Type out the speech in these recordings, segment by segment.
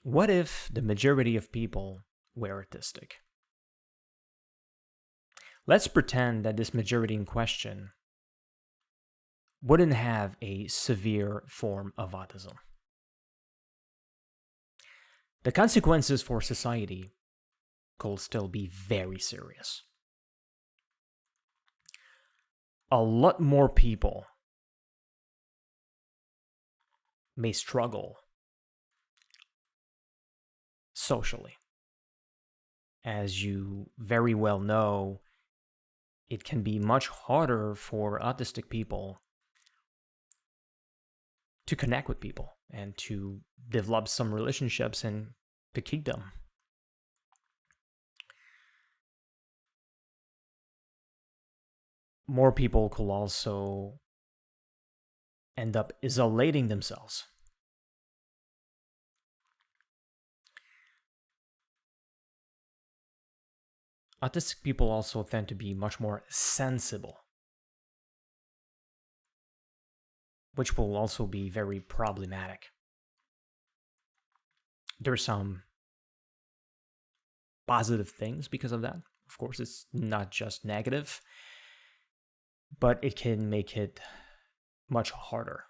What if the majority of people were autistic? Let's pretend that this majority in question wouldn't have a severe form of autism. The consequences for society could still be very serious. A lot more people may struggle socially. As you very well know, it can be much harder for autistic people to connect with people and to develop some relationships and to keep them. More people could also end up isolating themselves. Autistic people also tend to be much more sensible, which will also be very problematic. There's some positive things because of that. Of course, it's not just negative, but it can make it much harder.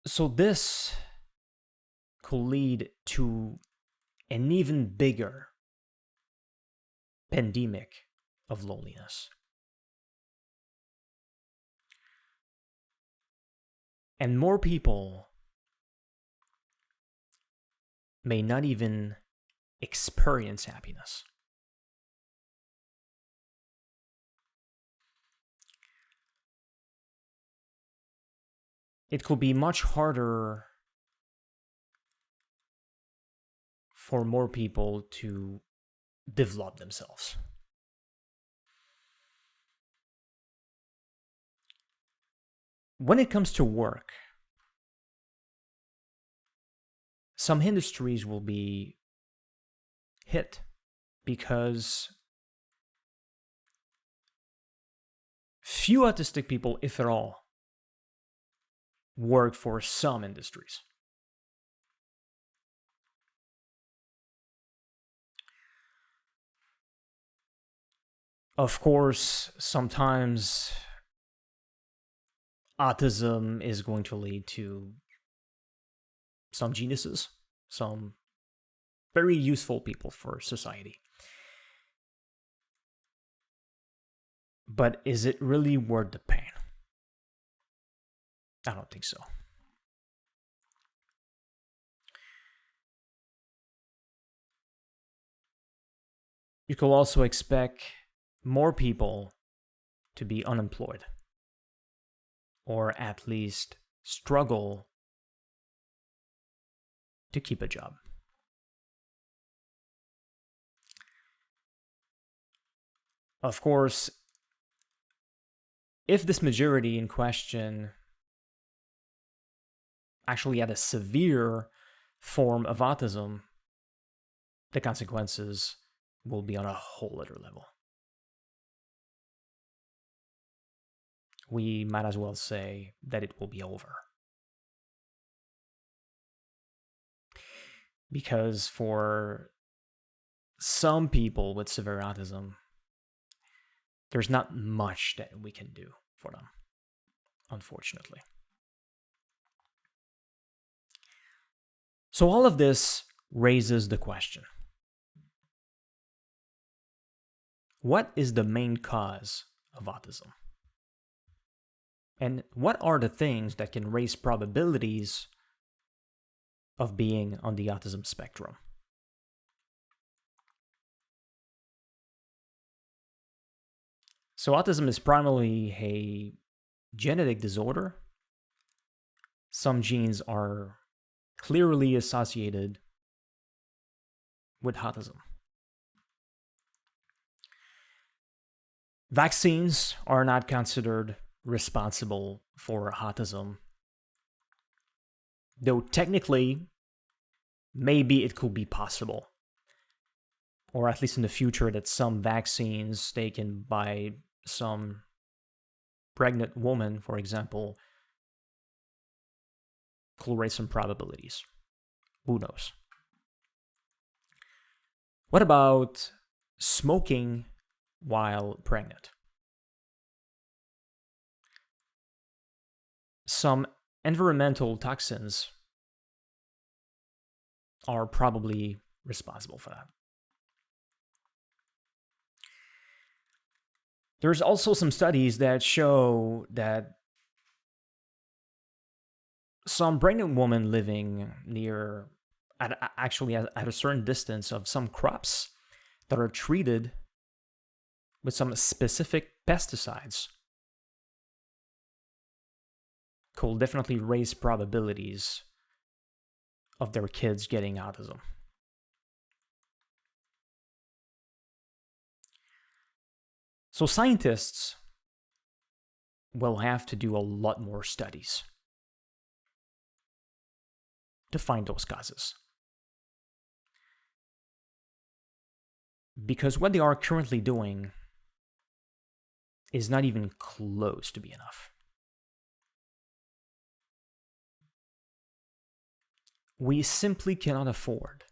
So this could lead to an even bigger pandemic of loneliness. And more people may not even experience happiness. It could be much harder for more people to develop themselves. When it comes to work, some industries will be hit because few autistic people, if at all, work for some industries. Of course, sometimes autism is going to lead to some geniuses, some very useful people for society. But is it really worth the pain? I don't think so. You could also expect more people to be unemployed, or at least struggle to keep a job. Of course, if this majority in question actually had a severe form of autism, the consequences will be on a whole other level. We might as well say that it will be over. Because for some people with severe autism, there's not much that we can do for them, unfortunately. So all of this raises the question: what is the main cause of autism? And what are the things that can raise probabilities of being on the autism spectrum? So autism is primarily a genetic disorder. Some genes are clearly associated with autism. Vaccines are not considered responsible for autism, though technically, maybe it could be possible, or at least in the future, that some vaccines taken by some pregnant woman, for example, could raise some probabilities. Who knows? What about smoking while pregnant? Some environmental toxins are probably responsible for that. There's also some studies that show that some pregnant women living near, actually at a certain distance of some crops that are treated with some specific pesticides could definitely raise probabilities of their kids getting autism. So scientists will have to do a lot more studies to find those causes. Because what they are currently doing is not even close to be enough. We simply cannot afford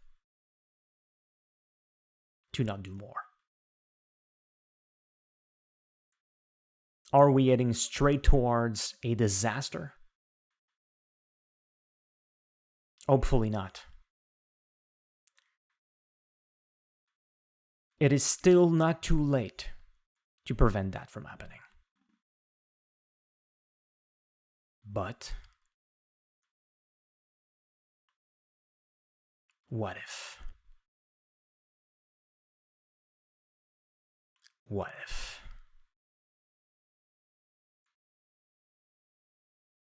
to not do more. Are we heading straight towards a disaster? Hopefully not. It is still not too late to prevent that from happening. But what if? What if?